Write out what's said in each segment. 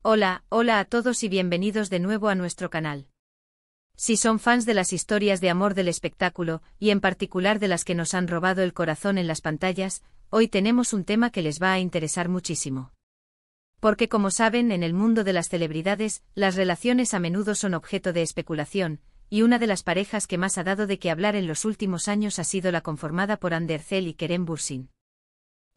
Hola a todos y bienvenidos de nuevo a nuestro canal. Si son fans de las historias de amor del espectáculo, y en particular de las que nos han robado el corazón en las pantallas, hoy tenemos un tema que les va a interesar muchísimo. Porque como saben, en el mundo de las celebridades, las relaciones a menudo son objeto de especulación, y una de las parejas que más ha dado de qué hablar en los últimos años ha sido la conformada por Andy Ercel y Kerem Bürsin.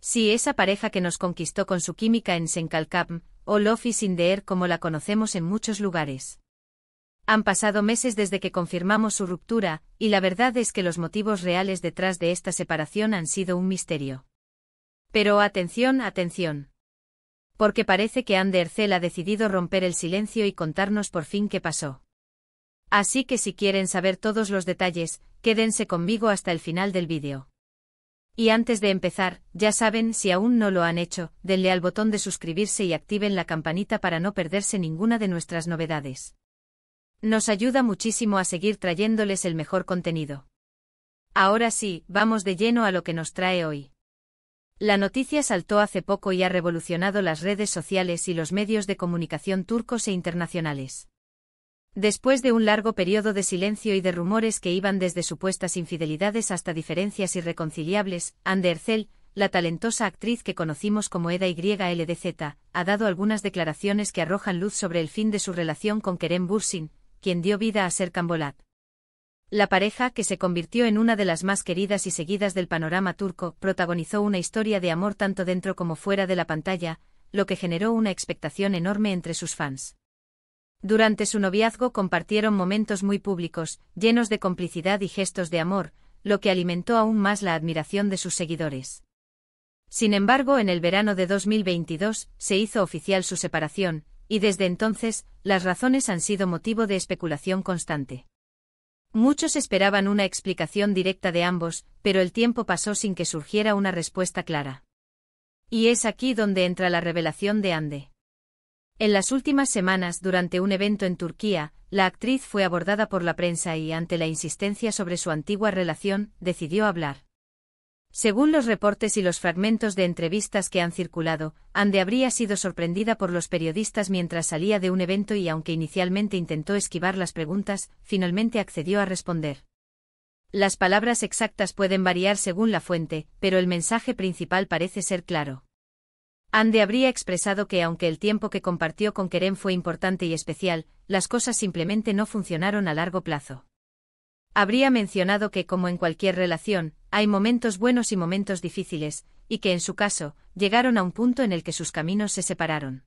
Sí, esa pareja que nos conquistó con su química en Senkalkam, o Love is in the Air como la conocemos en muchos lugares. Han pasado meses desde que confirmamos su ruptura, y la verdad es que los motivos reales detrás de esta separación han sido un misterio. Pero atención. Porque parece que Andy Ercel ha decidido romper el silencio y contarnos por fin qué pasó. Así que si quieren saber todos los detalles, quédense conmigo hasta el final del vídeo. Y antes de empezar, ya saben, si aún no lo han hecho, denle al botón de suscribirse y activen la campanita para no perderse ninguna de nuestras novedades. Nos ayuda muchísimo a seguir trayéndoles el mejor contenido. Ahora sí, vamos de lleno a lo que nos trae hoy. La noticia saltó hace poco y ha revolucionado las redes sociales y los medios de comunicación turcos e internacionales. Después de un largo periodo de silencio y de rumores que iban desde supuestas infidelidades hasta diferencias irreconciliables, Andy Ercel, la talentosa actriz que conocimos como Eda YLDZ, ha dado algunas declaraciones que arrojan luz sobre el fin de su relación con Kerem Bürsin, quien dio vida a Serkan Bolat. La pareja, que se convirtió en una de las más queridas y seguidas del panorama turco, protagonizó una historia de amor tanto dentro como fuera de la pantalla, lo que generó una expectación enorme entre sus fans. Durante su noviazgo compartieron momentos muy públicos, llenos de complicidad y gestos de amor, lo que alimentó aún más la admiración de sus seguidores. Sin embargo, en el verano de 2022, se hizo oficial su separación, y desde entonces, las razones han sido motivo de especulación constante. Muchos esperaban una explicación directa de ambos, pero el tiempo pasó sin que surgiera una respuesta clara. Y es aquí donde entra la revelación de Andy. En las últimas semanas, durante un evento en Turquía, la actriz fue abordada por la prensa y, ante la insistencia sobre su antigua relación, decidió hablar. Según los reportes y los fragmentos de entrevistas que han circulado, Andy habría sido sorprendida por los periodistas mientras salía de un evento y, aunque inicialmente intentó esquivar las preguntas, finalmente accedió a responder. Las palabras exactas pueden variar según la fuente, pero el mensaje principal parece ser claro. Andy habría expresado que aunque el tiempo que compartió con Kerem fue importante y especial, las cosas simplemente no funcionaron a largo plazo. Habría mencionado que, como en cualquier relación, hay momentos buenos y momentos difíciles, y que en su caso, llegaron a un punto en el que sus caminos se separaron.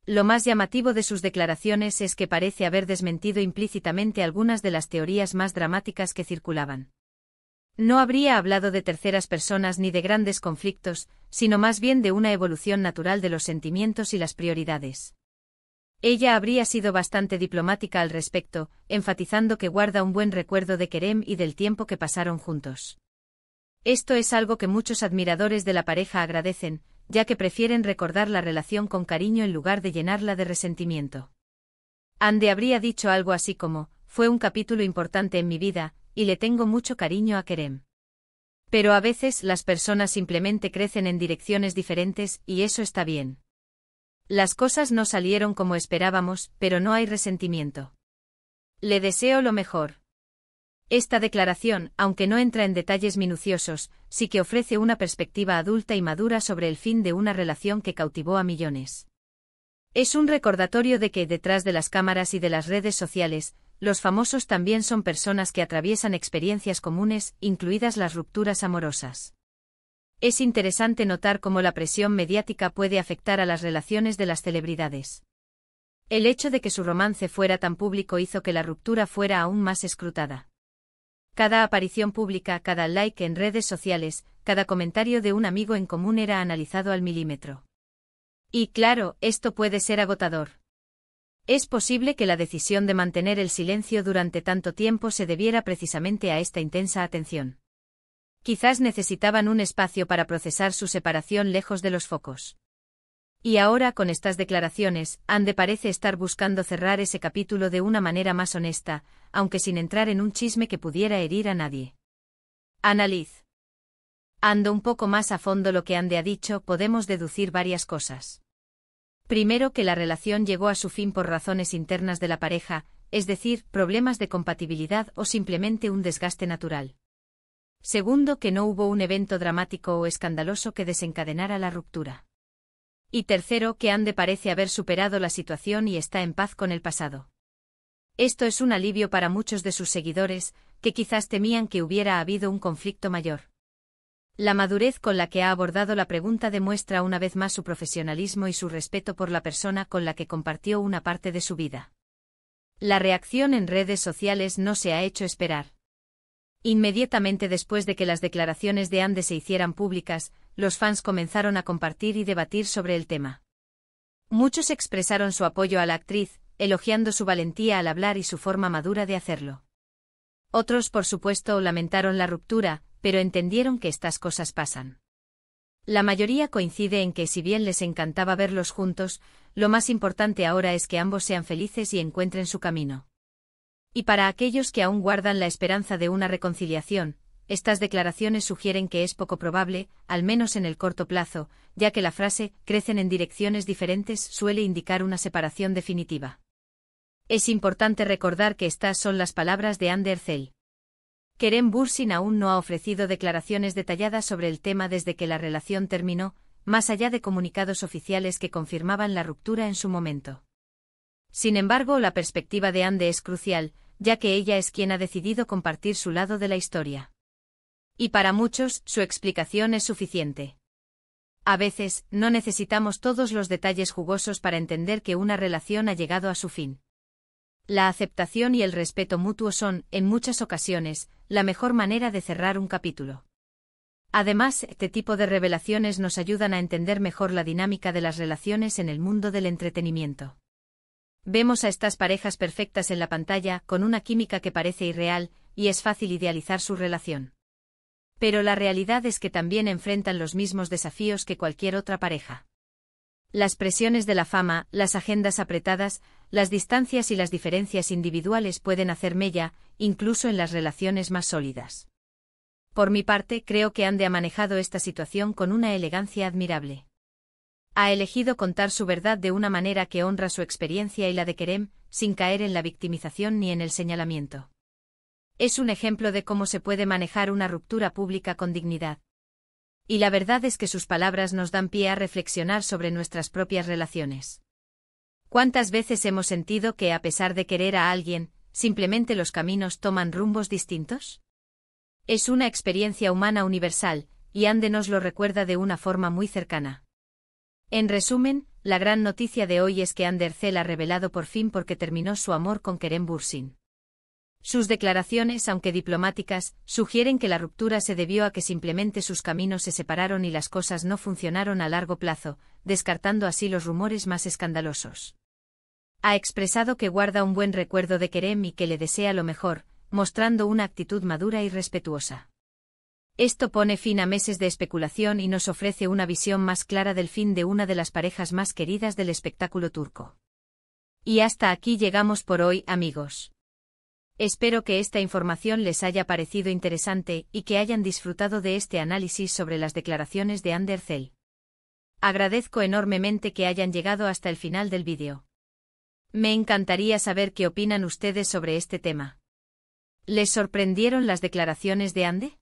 Lo más llamativo de sus declaraciones es que parece haber desmentido implícitamente algunas de las teorías más dramáticas que circulaban. No habría hablado de terceras personas ni de grandes conflictos, sino más bien de una evolución natural de los sentimientos y las prioridades. Ella habría sido bastante diplomática al respecto, enfatizando que guarda un buen recuerdo de Kerem y del tiempo que pasaron juntos. Esto es algo que muchos admiradores de la pareja agradecen, ya que prefieren recordar la relación con cariño en lugar de llenarla de resentimiento. Andy habría dicho algo así como: "Fue un capítulo importante en mi vida, y le tengo mucho cariño a Kerem. Pero a veces las personas simplemente crecen en direcciones diferentes, y eso está bien. Las cosas no salieron como esperábamos, pero no hay resentimiento. Le deseo lo mejor". Esta declaración, aunque no entra en detalles minuciosos, sí que ofrece una perspectiva adulta y madura sobre el fin de una relación que cautivó a millones. Es un recordatorio de que, detrás de las cámaras y de las redes sociales, los famosos también son personas que atraviesan experiencias comunes, incluidas las rupturas amorosas. Es interesante notar cómo la presión mediática puede afectar a las relaciones de las celebridades. El hecho de que su romance fuera tan público hizo que la ruptura fuera aún más escrutada. Cada aparición pública, cada like en redes sociales, cada comentario de un amigo en común era analizado al milímetro. Y claro, esto puede ser agotador. Es posible que la decisión de mantener el silencio durante tanto tiempo se debiera precisamente a esta intensa atención. Quizás necesitaban un espacio para procesar su separación lejos de los focos. Y ahora, con estas declaraciones, Andy parece estar buscando cerrar ese capítulo de una manera más honesta, aunque sin entrar en un chisme que pudiera herir a nadie. Analiz. Ando un poco más a fondo lo que Andy ha dicho, podemos deducir varias cosas. Primero, que la relación llegó a su fin por razones internas de la pareja, es decir, problemas de compatibilidad o simplemente un desgaste natural. Segundo, que no hubo un evento dramático o escandaloso que desencadenara la ruptura. Y tercero, que Anne parece haber superado la situación y está en paz con el pasado. Esto es un alivio para muchos de sus seguidores, que quizás temían que hubiera habido un conflicto mayor. La madurez con la que ha abordado la pregunta demuestra una vez más su profesionalismo y su respeto por la persona con la que compartió una parte de su vida. La reacción en redes sociales no se ha hecho esperar. Inmediatamente después de que las declaraciones de Anne se hicieran públicas, los fans comenzaron a compartir y debatir sobre el tema. Muchos expresaron su apoyo a la actriz, elogiando su valentía al hablar y su forma madura de hacerlo. Otros, por supuesto, lamentaron la ruptura, pero entendieron que estas cosas pasan. La mayoría coincide en que si bien les encantaba verlos juntos, lo más importante ahora es que ambos sean felices y encuentren su camino. Y para aquellos que aún guardan la esperanza de una reconciliación, estas declaraciones sugieren que es poco probable, al menos en el corto plazo, ya que la frase «crecen en direcciones diferentes» suele indicar una separación definitiva. Es importante recordar que estas son las palabras de Anne Derzel. Kerem Bürsin aún no ha ofrecido declaraciones detalladas sobre el tema desde que la relación terminó, más allá de comunicados oficiales que confirmaban la ruptura en su momento. Sin embargo, la perspectiva de Anne es crucial, ya que ella es quien ha decidido compartir su lado de la historia. Y para muchos, su explicación es suficiente. A veces, no necesitamos todos los detalles jugosos para entender que una relación ha llegado a su fin. La aceptación y el respeto mutuo son, en muchas ocasiones, la mejor manera de cerrar un capítulo. Además, este tipo de revelaciones nos ayudan a entender mejor la dinámica de las relaciones en el mundo del entretenimiento. Vemos a estas parejas perfectas en la pantalla, con una química que parece irreal, y es fácil idealizar su relación. Pero la realidad es que también enfrentan los mismos desafíos que cualquier otra pareja. Las presiones de la fama, las agendas apretadas, las distancias y las diferencias individuales pueden hacer mella, incluso en las relaciones más sólidas. Por mi parte, creo que Anne ha manejado esta situación con una elegancia admirable. Ha elegido contar su verdad de una manera que honra su experiencia y la de Kerem, sin caer en la victimización ni en el señalamiento. Es un ejemplo de cómo se puede manejar una ruptura pública con dignidad. Y la verdad es que sus palabras nos dan pie a reflexionar sobre nuestras propias relaciones. ¿Cuántas veces hemos sentido que, a pesar de querer a alguien, simplemente los caminos toman rumbos distintos? Es una experiencia humana universal, y Anne nos lo recuerda de una forma muy cercana. En resumen, la gran noticia de hoy es que Anne Derzel ha revelado por fin por qué terminó su amor con Kerem Bürsin. Sus declaraciones, aunque diplomáticas, sugieren que la ruptura se debió a que simplemente sus caminos se separaron y las cosas no funcionaron a largo plazo, descartando así los rumores más escandalosos. Ha expresado que guarda un buen recuerdo de Kerem y que le desea lo mejor, mostrando una actitud madura y respetuosa. Esto pone fin a meses de especulación y nos ofrece una visión más clara del fin de una de las parejas más queridas del espectáculo turco. Y hasta aquí llegamos por hoy, amigos. Espero que esta información les haya parecido interesante y que hayan disfrutado de este análisis sobre las declaraciones de Anne Derzel. Agradezco enormemente que hayan llegado hasta el final del vídeo. Me encantaría saber qué opinan ustedes sobre este tema. ¿Les sorprendieron las declaraciones de Anne?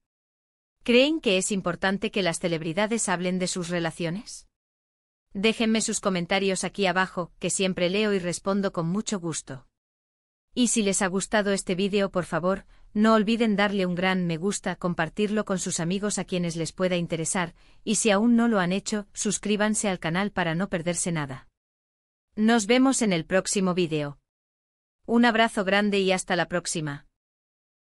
¿Creen que es importante que las celebridades hablen de sus relaciones? Déjenme sus comentarios aquí abajo, que siempre leo y respondo con mucho gusto. Y si les ha gustado este vídeo, por favor, no olviden darle un gran me gusta, compartirlo con sus amigos a quienes les pueda interesar, y si aún no lo han hecho, suscríbanse al canal para no perderse nada. Nos vemos en el próximo vídeo. Un abrazo grande y hasta la próxima.